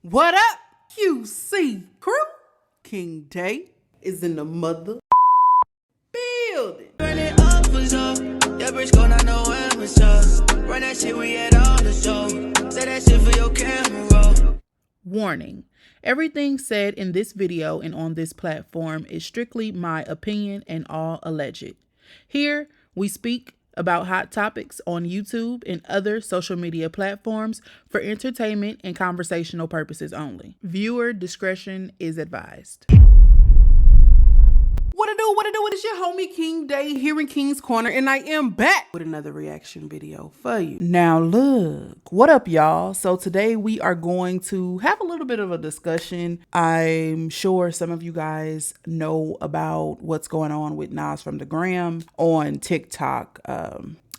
What up, QC crew? King Day is in the mother building. Burn it up for so. JBRISKO, not know when we so. Run that shit, we at all the show. Say that shit for your camera roll. Warning. Everything said in this video and on this platform is strictly my opinion and all alleged. Here, we speak about hot topics on YouTube and other social media platforms for entertainment and conversational purposes only. Viewer discretion is advised. What it do? It is your homie King Day here in King's Corner, and I am back with another reaction video for you. Now look, what up y'all? So today we are going to have a little bit of a discussion. I'm sure some of you guys know about what's going on with Nasfromthegram on TikTok.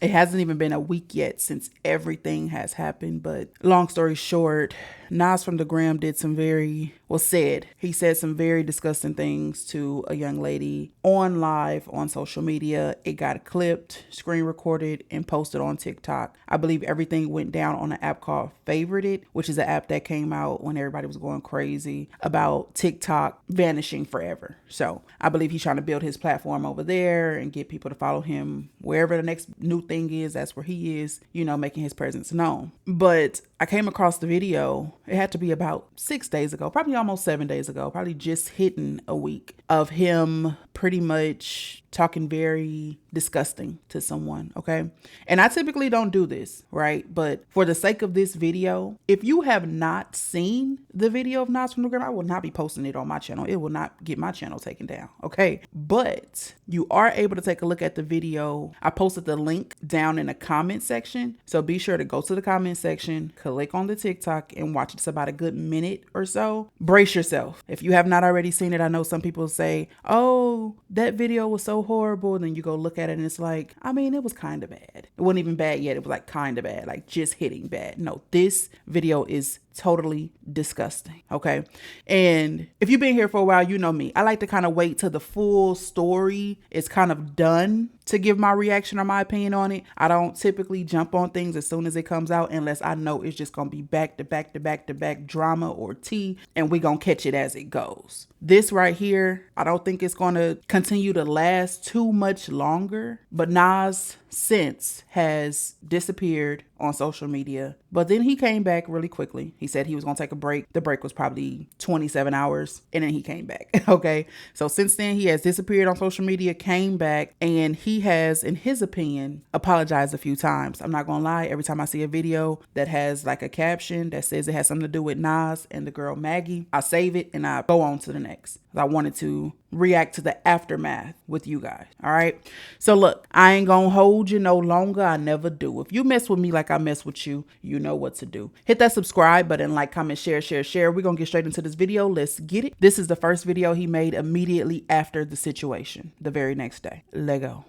It hasn't even been a week yet since everything has happened, but long story short, Nasfromthegram did some he said some very disgusting things to a young lady on live on social media. It got clipped, screen recorded, and posted on TikTok. I believe everything went down on an app called Favorited, which is an app that came out when everybody was going crazy about TikTok vanishing forever. So I believe he's trying to build his platform over there and get people to follow him wherever the next new thing is. That's where he is, making his presence known. But I came across the video. It had to be about 6 days ago, probably almost 7 days ago, probably just hitting a week, of him pretty much talking very disgusting to someone, okay? And I typically don't do this, right? But for the sake of this video, if you have not seen the video of Nasfromthegram, I will not be posting it on my channel. It will not get my channel taken down, okay? But you are able to take a look at the video. I posted the link down in the comment section. So be sure to go to the comment section, click on the TikTok, and watch it. It's about a good minute or so. Brace yourself. If you have not already seen it, I know some people say, oh, that video was so horrible. Then you go look at it and it's like, I mean, it was kind of bad. It wasn't even bad yet. It was like kind of bad, like just hitting bad. No, this video is totally disgusting, okay? And if you've been here for a while, you know me. I like to kind of wait till the full story is kind of done to give my reaction or my opinion on it. I don't typically jump on things as soon as it comes out unless I know it's just gonna be back to back to back to back drama or tea, and we gonna catch it as it goes. This right here, I don't think it's gonna continue to last too much longer, but Nas since has disappeared on social media, but then he came back really quickly. He said he was gonna take a break. The break was probably 27 hours and then he came back. Okay, so since then he has disappeared on social media, came back, and he has, in his opinion, apologized a few times. I'm not gonna lie, every time I see a video that has like a caption that says it has something to do with Nas and the girl Maggie, I save it and I go on to the next. I wanted to react to the aftermath with you guys. All right. So look, I ain't gonna hold you no longer. I never do. If you mess with me like I mess with you, you know what to do. Hit that subscribe button, like, comment, share. We're gonna get straight into this video. Let's get it. This is the first video he made immediately after the situation, the very next day. Let go.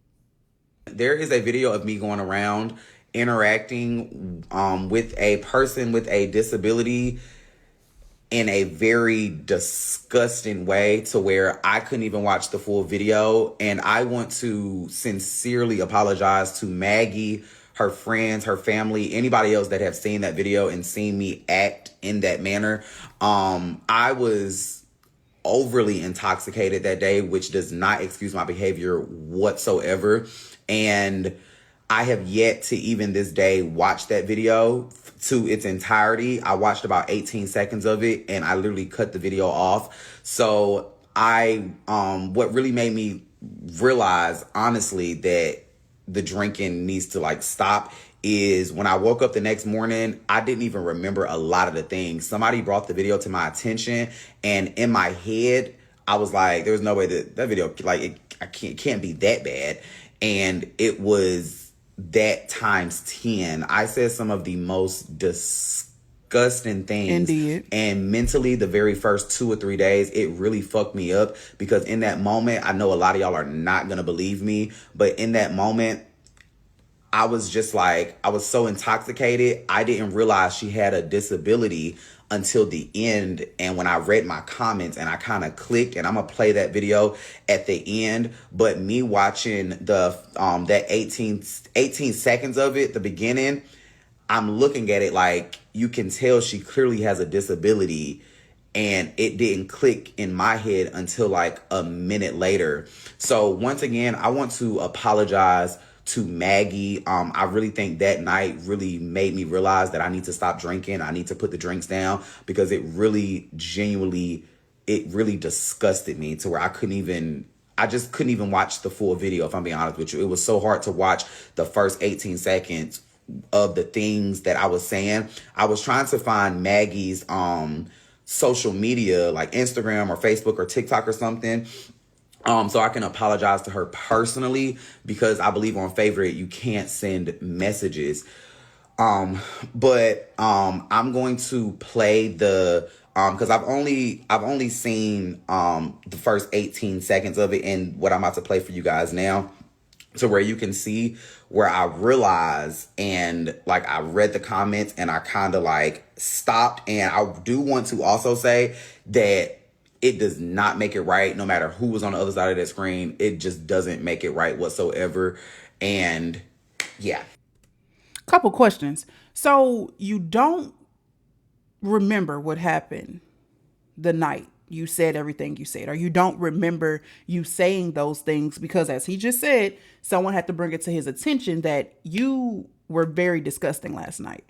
There is a video of me going around interacting with a person with a disability in a very disgusting way to where I couldn't even watch the full video. And I want to sincerely apologize to Maggie, her friends, her family, anybody else that have seen that video and seen me act in that manner. I was overly intoxicated that day, which does not excuse my behavior whatsoever. And I have yet to even this day watch that video to its entirety. I watched about 18 seconds of it and I literally cut the video off. So what really made me realize, honestly, that the drinking needs to stop is when I woke up the next morning, I didn't even remember a lot of the things. Somebody brought the video to my attention, and in my head, I was like, there's no way that video, it can't be that bad. And it was that times 10. I said some of the most disgusting things. Indeed. And mentally, the very first 2 or 3 days, it really fucked me up, because in that moment, I know a lot of y'all are not going to believe me, but in that moment, I was just I was so intoxicated. I didn't realize she had a disability until the end. And when I read my comments and I kind of clicked, and I'm gonna play that video at the end, but me watching that 18 seconds of it, the beginning, I'm looking at it like you can tell she clearly has a disability, and it didn't click in my head until like a minute later. So once again, I want to apologize to Maggie. I really think that night really made me realize that I need to stop drinking. I need to put the drinks down, because it really genuinely, it really disgusted me to where I just couldn't even watch the full video, if I'm being honest with you. It was so hard to watch the first 18 seconds of the things that I was saying. I was trying to find Maggie's social media, like Instagram or Facebook or TikTok or something, so I can apologize to her personally, because I believe on Favorite you can't send messages. But I'm going to play the because I've only seen the first 18 seconds of it, and what I'm about to play for you guys now, to where you can see where I realized, and like I read the comments and I kind of like stopped. And I do want to also say that it does not make it right, no matter who was on the other side of that screen. It just doesn't make it right whatsoever. And yeah. Couple questions. So you don't remember what happened the night you said everything you said, or you don't remember you saying those things because, as he just said, someone had to bring it to his attention that you were very disgusting last night.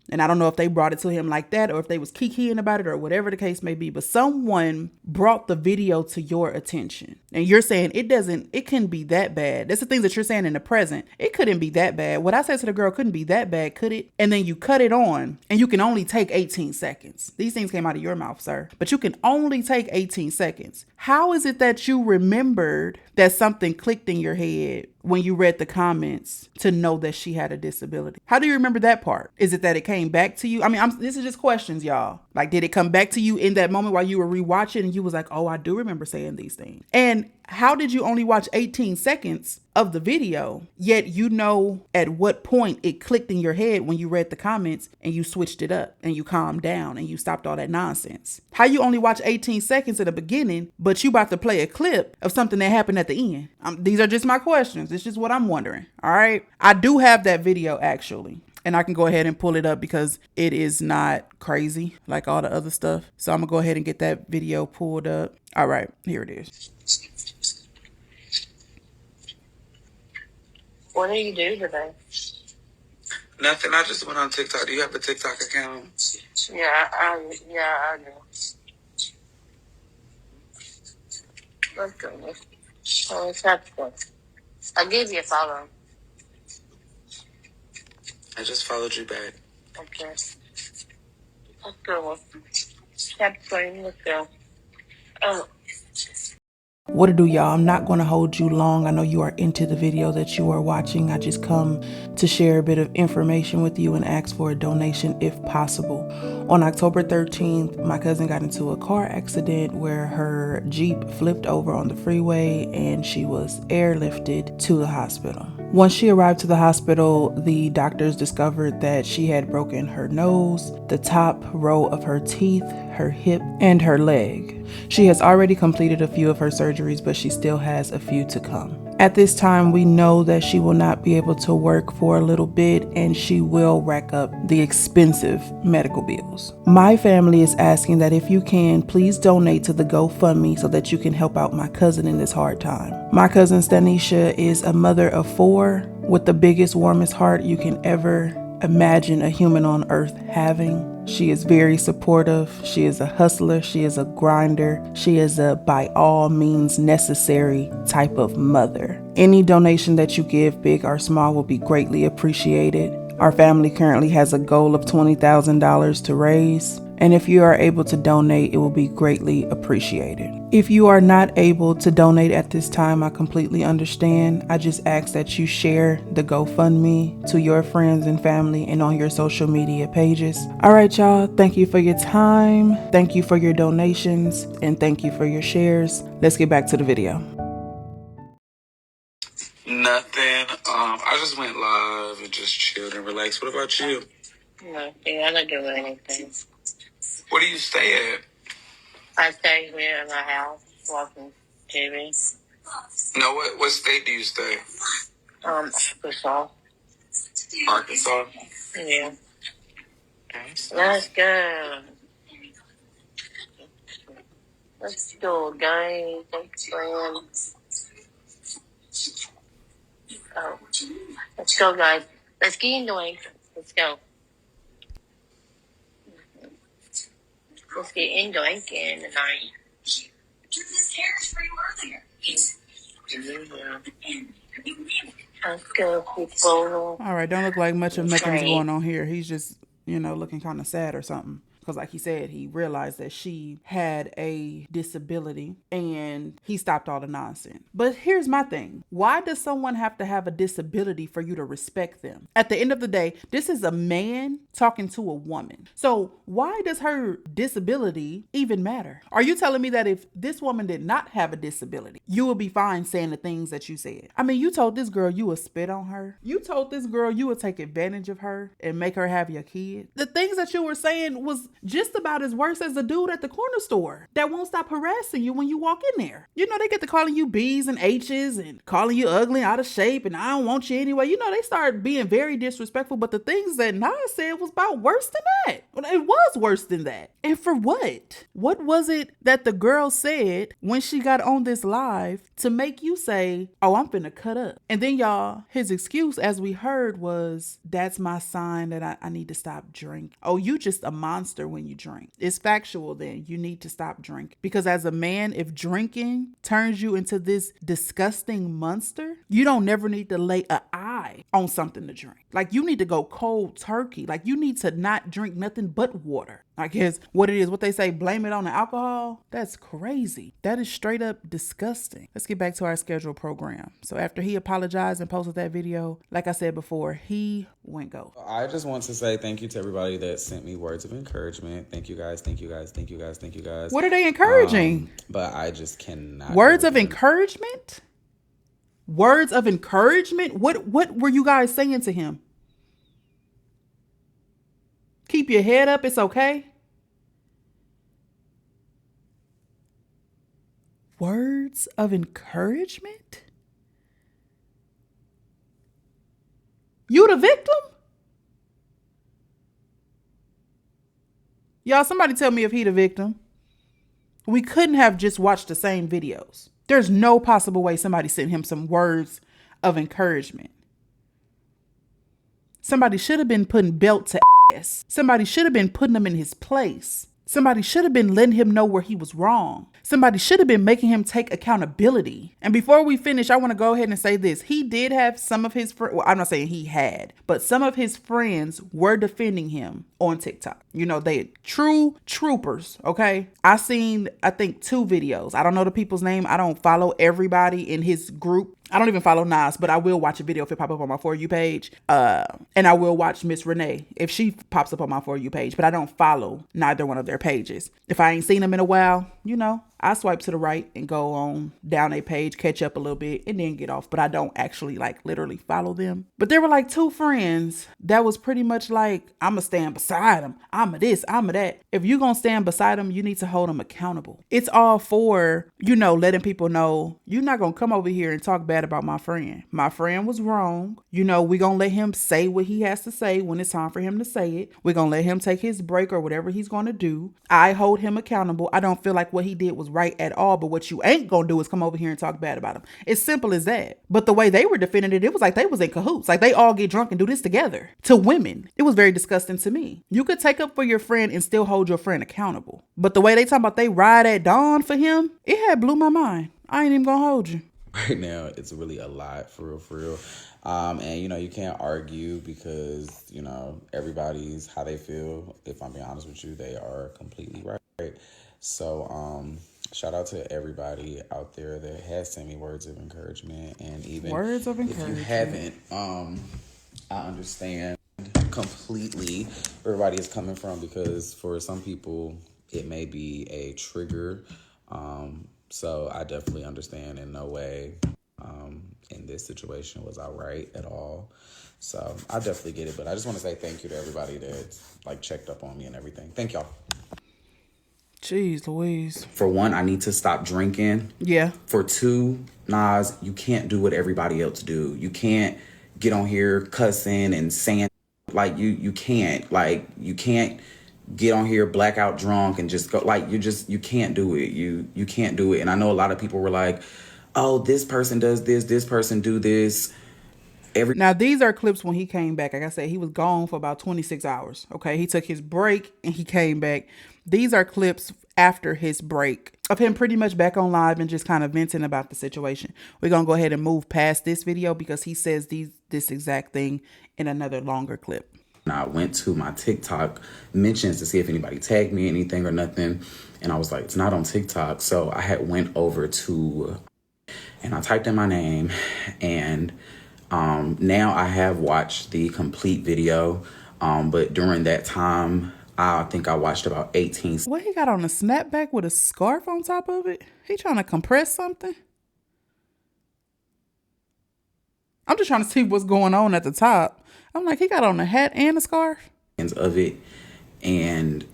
And I don't know if they brought it to him like that, or if they was kikiing about it, or whatever the case may be, but someone brought the video to your attention. And you're saying it couldn't be that bad. That's the things that you're saying in the present. It couldn't be that bad. What I said to the girl couldn't be that bad, could it? And then you cut it on, and you can only take 18 seconds. These things came out of your mouth, sir, but you can only take 18 seconds. How is it that you remembered that something clicked in your head when you read the comments to know that she had a disability? How do you remember that part? Is it that it came back to you? I mean, this is just questions, y'all. Like, did it come back to you in that moment while you were rewatching and you was like, oh, I do remember saying these things? And how did you only watch 18 seconds of the video, yet you know at what point it clicked in your head when you read the comments and you switched it up and you calmed down and you stopped all that nonsense? How you only watch 18 seconds at the beginning, but you about to play a clip of something that happened at the end? These are just my questions. It's just what I'm wondering. All right. I do have that video actually, and I can go ahead and pull it up because it is not crazy like all the other stuff. So I'm gonna go ahead and get that video pulled up. All right, here it is. What do you do today? Nothing. I just went on TikTok. Do you have a TikTok account? Yeah, I do. Let's go. Oh, it's factual. I'll give you a follow. I just followed you back. Okay. Let's go. Factual. Let's go. Oh. What to do, y'all? I'm not going to hold you long. I know you are into the video that you are watching. I just come to share a bit of information with you and ask for a donation if possible. On October 13th, my cousin got into a car accident where her Jeep flipped over on the freeway and she was airlifted to the hospital. Once she arrived to the hospital, the doctors discovered that she had broken her nose, the top row of her teeth, her hip, and her leg. She has already completed a few of her surgeries, but she still has a few to come. At this time, we know that she will not be able to work for a little bit, and she will rack up the expensive medical bills. My family is asking that if you can, please donate to the GoFundMe so that you can help out my cousin in this hard time. My cousin Stanisha is a mother of 4 with the biggest, warmest heart you can ever imagine a human on earth having. She is very supportive. She is a hustler. She is a grinder. She is a by all means necessary type of mother. Any donation that you give, big or small, will be greatly appreciated. Our family currently has a goal of $20,000 to raise, and if you are able to donate, it will be greatly appreciated. If you are not able to donate at this time, I completely understand. I just ask that you share the GoFundMe to your friends and family and on your social media pages. All right, y'all. Thank you for your time. Thank you for your donations, and thank you for your shares. Let's get back to the video. Nothing. I just went live and just chilled and relaxed. What about you? Nothing. I don't do anything. Where do you stay at? I stay here in my house watching TV. No, what state do you stay? Arkansas. Arkansas? Yeah. Let's go. Let's go, guys. Thanks, friends. Oh, let's go, guys. Let's get into it. Let's go. Let's get into it tonight. Let's go, people. All right, don't look like much of nothing's going on here. He's just, looking kind of sad or something. Because like he said, he realized that she had a disability and he stopped all the nonsense. But here's my thing. Why does someone have to have a disability for you to respect them? At the end of the day, this is a man talking to a woman. So why does her disability even matter? Are you telling me that if this woman did not have a disability, you would be fine saying the things that you said? I mean, you told this girl you would spit on her. You told this girl you would take advantage of her and make her have your kid. The things that you were saying was just about as worse as the dude at the corner store that won't stop harassing you when you walk in there. They get to calling you B's and H's and calling you ugly, out of shape, and I don't want you anyway. They start being very disrespectful, but the things that Nas said was about worse than that. It was worse than that. And for what? What was it that the girl said when she got on this live to make you say, oh, I'm finna cut up? And then y'all, his excuse, as we heard, was, that's my sign that I need to stop drinking. Oh, you just a monster when you drink. It's factual then. You need to stop drinking. Because as a man, if drinking turns you into this disgusting monster, you don't never need to lay an eye on something to drink. Like, you need to go cold turkey. Like, you need to not drink nothing but water. I guess what it is, what they say, blame it on the alcohol. That's crazy. That is straight up disgusting. Let's get back to our scheduled program. So after he apologized and posted that video, like I said before, he went ghost. I just want to say thank you to everybody that sent me words of encouragement. Thank you guys. Thank you guys. Thank you guys. Thank you guys. What are they encouraging? But I just cannot. Words of encouragement? Words of encouragement? What were you guys saying to him? Keep your head up. It's okay. Words of encouragement? You the victim? Y'all, somebody tell me if he the victim. We couldn't have just watched the same videos. There's no possible way somebody sent him some words of encouragement. Somebody should have been putting belt to ass. Somebody should have been putting him in his place. Somebody should have been letting him know where he was wrong. Somebody should have been making him take accountability. And before we finish, I want to go ahead and say this. He did have some of his friends, well, I'm not saying he had, but some of his friends were defending him on TikTok. They true troopers, okay? I seen, I think, 2 videos. I don't know the people's name. I don't follow everybody in his group. I don't even follow Nas, but I will watch a video if it pops up on my For You page. And I will watch Miss Renee if she pops up on my For You page, but I don't follow neither one of their pages. If I ain't seen them in a while, I swipe to the right and go on down a page, catch up a little bit, and then get off. But I don't actually literally follow them. But there were 2 friends that was pretty much like, I'ma stand beside them. I'ma this, I'ma that. If you gonna stand beside them, you need to hold them accountable. It's all for, letting people know you're not gonna come over here and talk bad about my friend. My friend was wrong. We gonna let him say what he has to say when it's time for him to say it. We're gonna let him take his break or whatever he's gonna do. I hold him accountable. I don't feel like what he did was right at all, but what you ain't gonna do is come over here and talk bad about him. It's simple as that. But the way they were defending it, it was like they was in cahoots. Like they all get drunk and do this together. To women, it was very disgusting to me. You could take up for your friend and still hold your friend accountable. But the way they talking about they ride at dawn for him, it had blew my mind. I ain't even gonna hold you. Right now, it's really a lot, for real. And, you can't argue because, everybody's how they feel. If I'm being honest with you, they are completely right. So, shout out to everybody out there that has sent me words of encouragement. And even words of encouragement. If you haven't, I understand completely where everybody is coming from, because for some people, it may be a trigger. So I definitely understand. In no way in this situation was I right at all. So I definitely get it. But I just want to say thank you to everybody that checked up on me and everything. Thank y'all. Jeez Louise. For one, I need to stop drinking. Yeah. For 2, Nas, you can't do what everybody else do. You can't get on here cussing and saying Like you can't get on here blackout drunk and just go, like, you can't do it. You can't do it. And I know a lot of people were like, oh, this person does this person do this. Now, these are clips when he came back. Like I said, he was gone for about 26 hours. Okay, he took his break and he came back. These are clips after his break of him pretty much back on live and just kind of venting about the situation. We're going to go ahead and move past this video because he says this exact thing in another longer clip. I went to my TikTok mentions to see if anybody tagged me, anything or nothing. And I was like, it's not on TikTok. So I had went over to, and I typed in my name, and now I have watched the complete video. But during that time, I think I watched about 18. What, he got on a snapback with a scarf on top of it? He trying to compress something? I'm just trying to see what's going on at the top. I'm like, he got on a hat and a scarf? Of it. And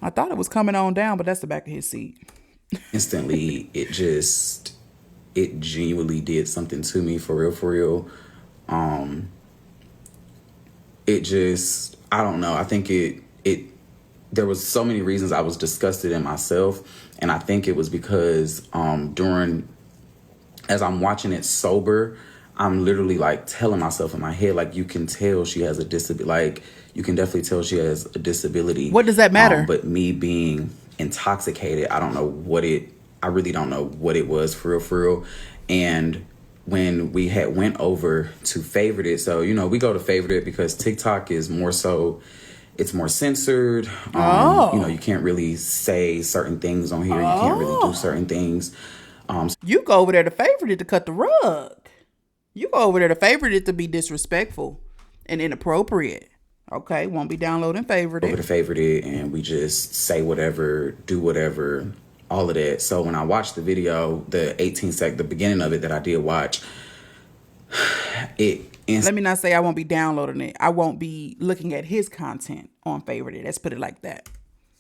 I thought it was coming on down, but that's the back of his seat. Instantly, it genuinely did something to me, for real. I don't know. I think there was so many reasons I was disgusted in myself. And I think it was because as I'm watching it sober, I'm literally like telling myself in my head, like, you can tell she has a disability. Like, you can definitely tell she has a disability. What does that matter? But me being intoxicated, I really don't know what it was, for real. And when we had went over to favorite it, so, we go to favorite it because TikTok is more so, it's more censored. You can't really say certain things on here. You can't really do certain things. You go over there to favorite it to cut the rug. You go over there to favorite it to be disrespectful and inappropriate. Okay, won't be downloading favorite it. Over to favorite it, and we just say whatever, do whatever, all of that. So when I watched the video, the 18-second, the beginning of it that I did watch, let me not say I won't be downloading it. I won't be looking at his content on favorite it. Let's put it like that.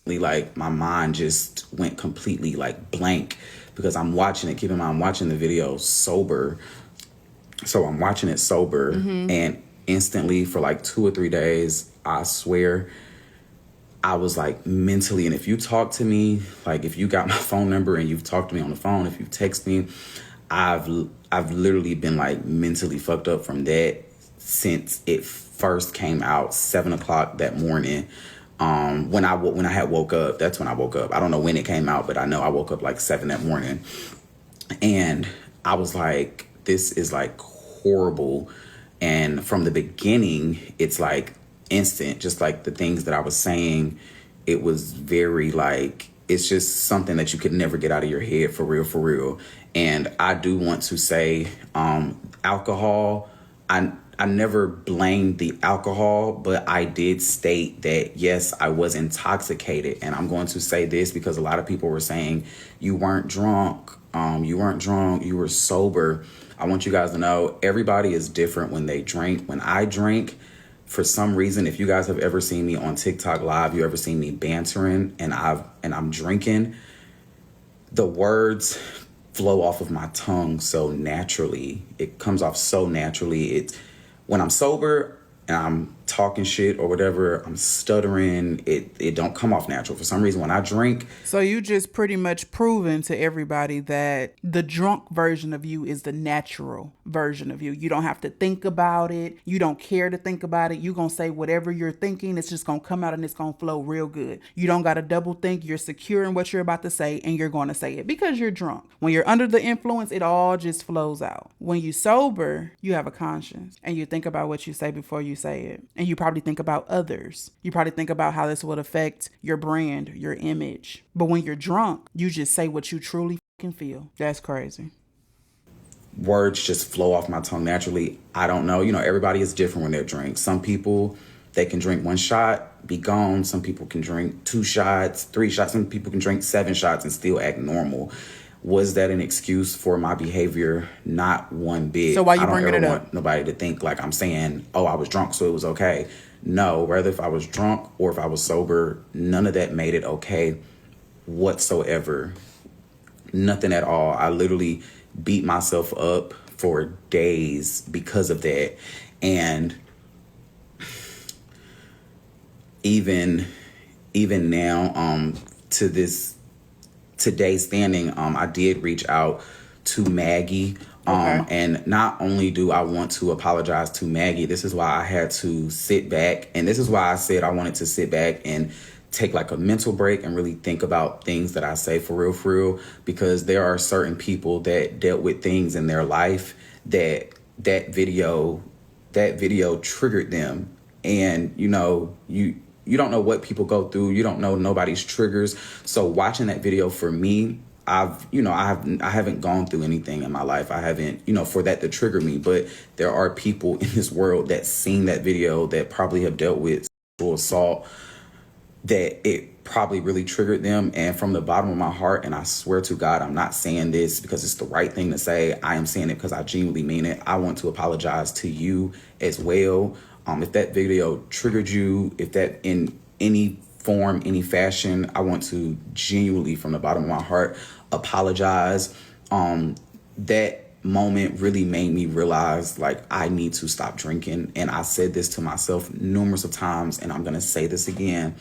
Like, my mind just went completely like blank because I'm watching it. Keep in mind, I'm watching the video sober. So I'm watching it sober, and instantly for like 2 or 3 days, I swear, I was like mentally, and if you talk to me, like if you got my phone number and you've talked to me on the phone, if you text me, I've literally been like mentally fucked up from that since it first came out 7:00 that morning. When I had woke up, that's when I woke up. I don't know when it came out, but I know I woke up like 7 that morning, and I was like, this is like horrible. And from the beginning, it's like instant, just like the things that I was saying, it was very like, it's just something that you could never get out of your head, for real. And I do want to say, alcohol, I never blamed the alcohol, but I did state that, yes, I was intoxicated. And I'm going to say this because a lot of people were saying, you weren't drunk, you were sober. I want you guys to know everybody is different when they drink. When I drink, for some reason, if you guys have ever seen me on TikTok live, you ever seen me bantering and I'm drinking, the words flow off of my tongue so naturally. It comes off so naturally. When I'm sober and I'm talking shit or whatever, I'm stuttering, it don't come off natural. For some reason, when I drink... So you just pretty much proven to everybody that the drunk version of you is the natural version of you. You don't have to think about it. You don't care to think about it. You're going to say whatever you're thinking. It's just going to come out and it's going to flow real good. You don't got to double think. You're secure in what you're about to say, and you're going to say it because you're drunk. When you're under the influence, it all just flows out. When you sober, you have a conscience and you think about what you say before you say it. And you probably think about others. You probably think about how this would affect your brand, your image. But when you're drunk, you just say what you truly fucking feel. That's crazy. Words just flow off my tongue naturally. I don't know. Everybody is different when they drink. Some people, they can drink 1 shot, be gone. Some people can drink 2 shots, 3 shots. Some people can drink 7 shots and still act normal. Was that an excuse for my behavior? Not one bit. So why you bringing it up? I don't ever want nobody to think like I'm saying, oh, I was drunk, so it was okay. No, whether if I was drunk or if I was sober, none of that made it okay whatsoever. Nothing at all. I literally beat myself up for days because of that. And even now, to this today's standing, I did reach out to Maggie. Okay. And not only do I want to apologize to Maggie, this is why I had to sit back. And this is why I said I wanted to sit back and take like a mental break and really think about things that I say for real, because there are certain people that dealt with things in their life that video triggered them. And, you know, you don't know what people go through. You don't know nobody's triggers. So watching that video for me, I haven't gone through anything in my life. I haven't, for that to trigger me. But there are people in this world that seen that video that probably have dealt with sexual assault, that it probably really triggered them. And from the bottom of my heart, and I swear to God, I'm not saying this because it's the right thing to say. I am saying it because I genuinely mean it. I want to apologize to you as well. If that video triggered you, if that in any form, any fashion, I want to genuinely, from the bottom of my heart, apologize. That moment really made me realize, like, I need to stop drinking. And I said this to myself numerous of times, and I'm going to say this again.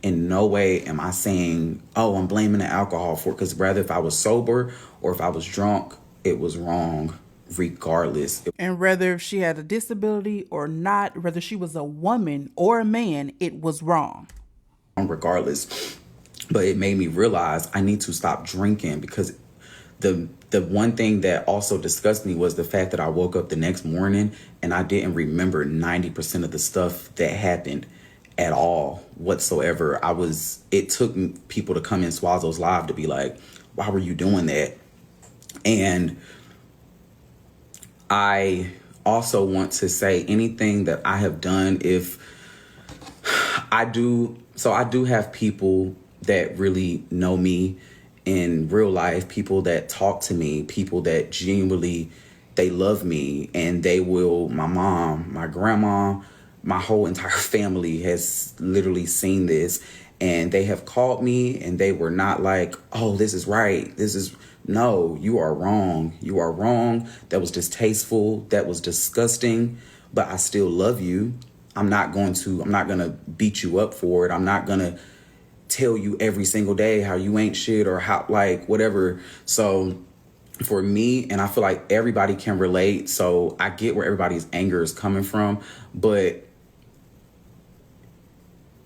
In no way am I saying, oh, I'm blaming the alcohol for it, because rather if I was sober or if I was drunk, it was wrong regardless. And whether if she had a disability or not, whether she was a woman or a man, it was wrong. Regardless. But it made me realize I need to stop drinking, because the one thing that also disgusted me was the fact that I woke up the next morning and I didn't remember 90% of the stuff that happened at all whatsoever. It took people to come in Swazo's live to be like, why were you doing that? And I also want to say anything that I have done, if I do have people that really know me in real life, people that talk to me, people that genuinely, they love me, and they will, my mom, my grandma, my whole entire family has literally seen this, and they have called me and they were not like, oh, this is right. No, you are wrong. You are wrong. That was distasteful. That was disgusting, but I still love you. I'm not going to beat you up for it. I'm not going to tell you every single day how you ain't shit or how, like, whatever. So for me, and I feel like everybody can relate, so I get where everybody's anger is coming from, but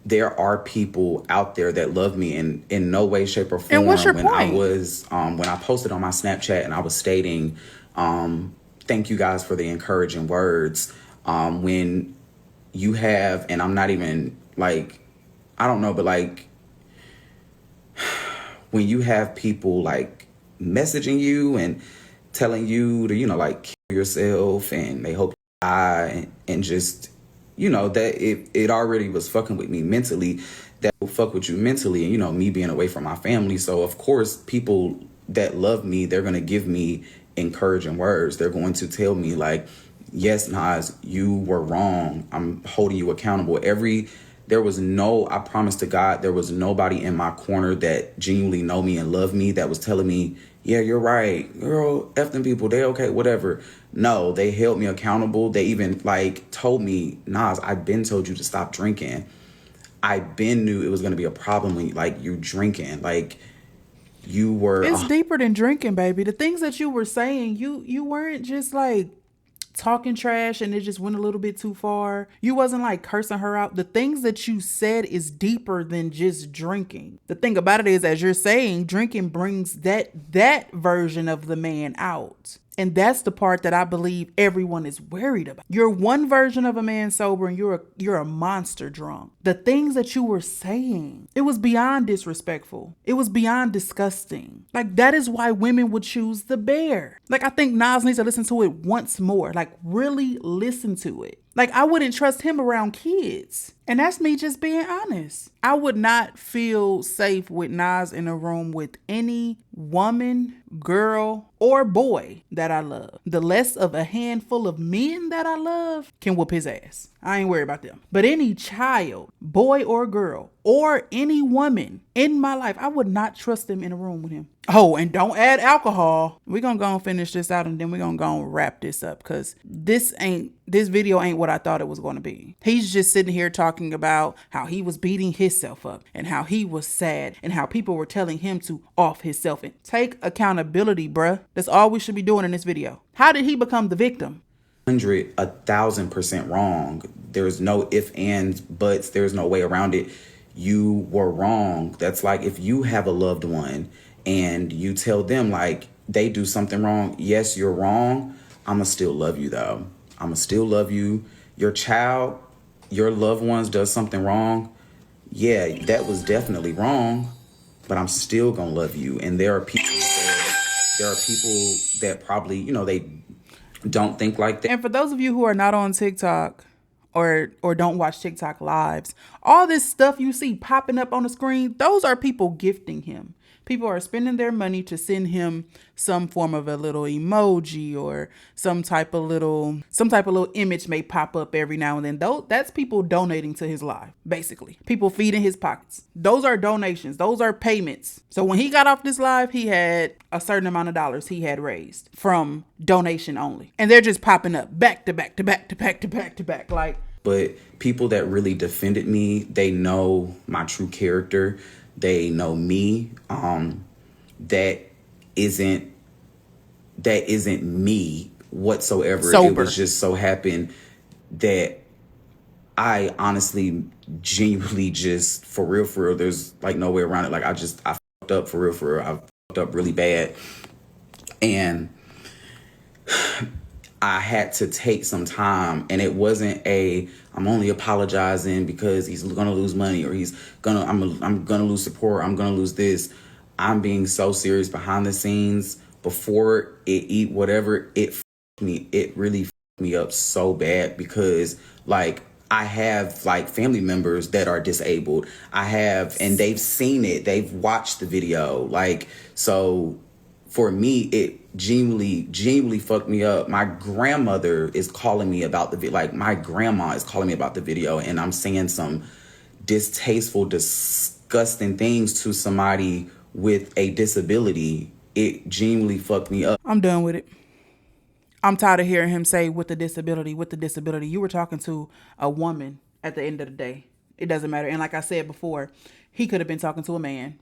there are people out there that love me in no way, shape, or form. And what's your when point? When I posted on my Snapchat and I was stating, thank you guys for the encouraging words. When you have, and I'm not even like, I don't know, but like, when you have people like messaging you and telling you to, like, kill yourself, and they hope you die, and just, that it already was fucking with me mentally, that will fuck with you mentally, and, me being away from my family. So of course, people that love me, they're going to give me encouraging words. They're going to tell me like, yes, Nas, you were wrong. I'm holding you accountable. I promise to God, there was nobody in my corner that genuinely know me and love me that was telling me, yeah, you're right, girl, F them people, they okay, whatever. No, they held me accountable. They even like told me, Nas, I've been told you to stop drinking. I been knew it was going to be a problem when you're drinking. Like, you were. It's deeper than drinking, baby. The things that you were saying, you weren't just like talking trash and it just went a little bit too far. You wasn't like cursing her out. The things that you said is deeper than just drinking. The thing about it is, as you're saying, drinking brings that version of the man out. And that's the part that I believe everyone is worried about. You're one version of a man sober and you're a monster drunk. The things that you were saying, it was beyond disrespectful. It was beyond disgusting. Like, that is why women would choose the bear. Like, I think Nas needs to listen to it once more. Like, really listen to it. Like, I wouldn't trust him around kids. And that's me just being honest. I would not feel safe with Nas in a room with any woman, girl, or boy that I love. The less of a handful of men that I love can whoop his ass. I ain't worried about them. But any child, boy or girl, or any woman in my life, I would not trust them in a room with him. Oh, and don't add alcohol. We're going to go and finish this out, and then we're going to go and wrap this up, because this ain't this video ain't what I thought it was going to be. He's just sitting here talking about how he was beating himself up and how he was sad and how people were telling him to off himself and take accountability, bruh. That's all we should be doing in this video. How did he become the victim? 1,000% wrong. There's no ifs, ands, buts. There's no way around it. You were wrong. That's like if you have a loved one and you tell them like they do something wrong. Yes, you're wrong. I'ma still love you though. I'ma still love you. Your child, your loved ones does something wrong. Yeah, that was definitely wrong, but I'm still gonna love you. And there are people that probably, you know, they don't think like that. And for those of you who are not on TikTok or don't watch TikTok lives, all this stuff you see popping up on the screen, those are people gifting him. People are spending their money to send him some form of a little emoji or some type of little image may pop up every now and then. That's people donating to his life, basically. People feeding his pockets. Those are donations. Those are payments. So when he got off this live, he had a certain amount of dollars he had raised from donation only. And they're just popping up back to back to back to back to back to back. Like, but people that really defended me, they know my true character. They know me. That isn't me whatsoever. Sober. It was just so happened that I honestly, genuinely just for real, there's like no way around it. Like I fucked up for real. I fucked up really bad. And I had to take some time, and it wasn't I'm only apologizing because he's gonna lose money or I'm gonna lose support, I'm gonna lose this. I'm being so serious behind the scenes before it really fucked me up so bad because like I have like family members that are disabled. And they've seen it, they've watched the video. Like, so for me, it genuinely fucked me up. My grandmother is calling me about the video. Like my grandma is calling me about the video, and I'm saying some distasteful, disgusting things to somebody with a disability. It genuinely fucked me up. I'm done with it. I'm tired of hearing him say with the disability. You were talking to a woman at the end of the day. It doesn't matter. And like I said before, he could have been talking to a man.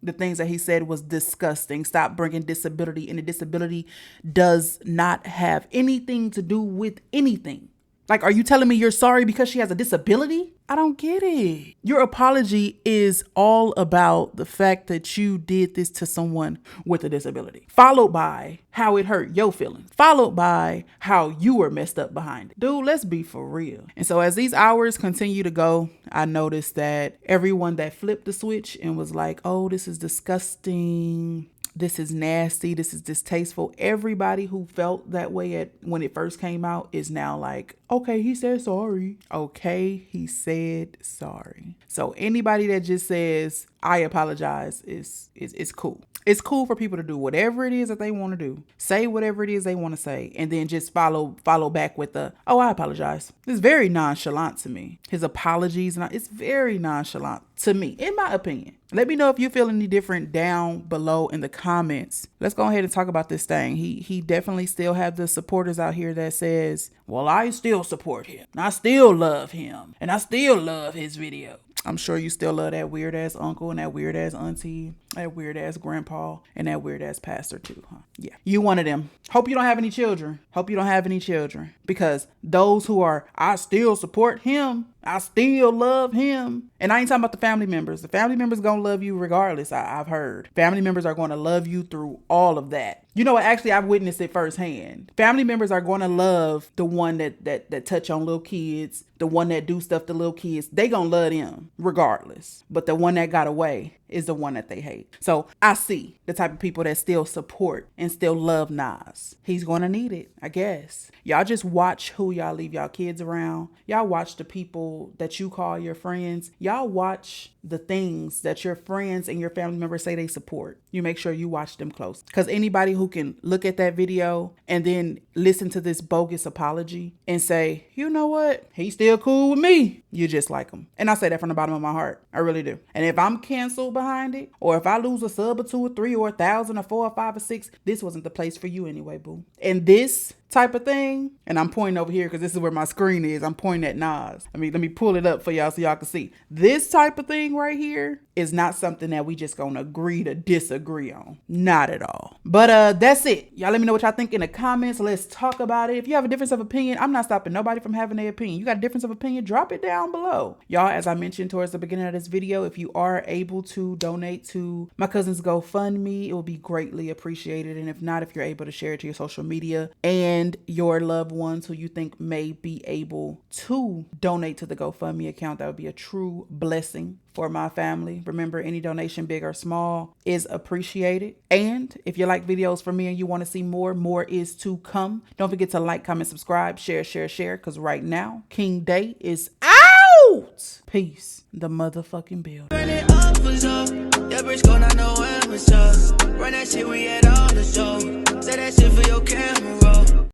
The things that he said was disgusting. Stop bringing disability. And the disability does not have anything to do with anything. Like, are you telling me you're sorry because she has a disability? I don't get it. Your apology is all about the fact that you did this to someone with a disability, followed by how it hurt your feelings, followed by how you were messed up behind it. Dude, let's be for real. And so as these hours continue to go, I noticed that everyone that flipped the switch and was like, oh, this is disgusting, this is nasty, this is distasteful. Everybody who felt that way when it first came out is now like, okay, he said sorry. Okay, he said sorry. So anybody that just says, I apologize is cool. It's cool for people to do whatever it is that they want to do. Say whatever it is they want to say. And then just follow back with oh, I apologize. It's very nonchalant to me. His apologies, it's very nonchalant to me, in my opinion. Let me know if you feel any different down below in the comments. Let's go ahead and talk about this thing. He definitely still have the supporters out here that says, well, I still support him. I still love him. And I still love his video. I'm sure you still love that weird ass uncle and that weird ass auntie, that weird ass grandpa, and that weird ass pastor too, huh? Yeah. You one of them. Hope you don't have any children. Because those who are, I still support him, I still love him. And I ain't talking about the family members. The family members gonna love you regardless, I've heard. Family members are gonna love you through all of that. You know what? Actually, I've witnessed it firsthand. Family members are gonna love the one that touch on little kids, the one that do stuff to little kids. They gonna love them regardless. But the one that got away is the one that they hate. So I see the type of people that still support and still love Nas. He's gonna need it, I guess. Y'all just watch who y'all leave y'all kids around. Y'all watch the people that you call your friends. Y'all watch the things that your friends and your family members say they support. You make sure you watch them close. Because anybody who can look at that video and then listen to this bogus apology and say, you know what? He's still cool with me. You just like him. And I say that from the bottom of my heart. I really do. And if I'm canceled behind it, or if I lose a sub or 2 or 3 or 1,000 or 4 or 5 or 6, this wasn't the place for you anyway, boo. And this type of thing, and I'm pointing over here because this is where my screen is. I'm pointing at Nas. Let me pull it up for y'all so y'all can see. This type of thing right here is not something that we just gonna agree to disagree on. Not at all. But that's it. Y'all let me know what y'all think in the comments. Let's talk about it. If you have a difference of opinion, I'm not stopping nobody from having their opinion. You got a difference of opinion, drop it down below. Y'all, as I mentioned towards the beginning of this video, if you are able to donate to my cousin's GoFundMe, it will be greatly appreciated. And if not, if you're able to share it to your social media and your loved ones who you think may be able to donate to the GoFundMe account, that would be a true blessing for my family. Remember, any donation, big or small, is appreciated. And if you like videos from me and you want to see more is to come. Don't forget to like, comment, subscribe, share, because right now, King Day is out. Peace. The motherfucking building. Run it up was up. Yeah, BRISKO, not know when was up. Run that shit, we had all the show. Say that shit for your camera.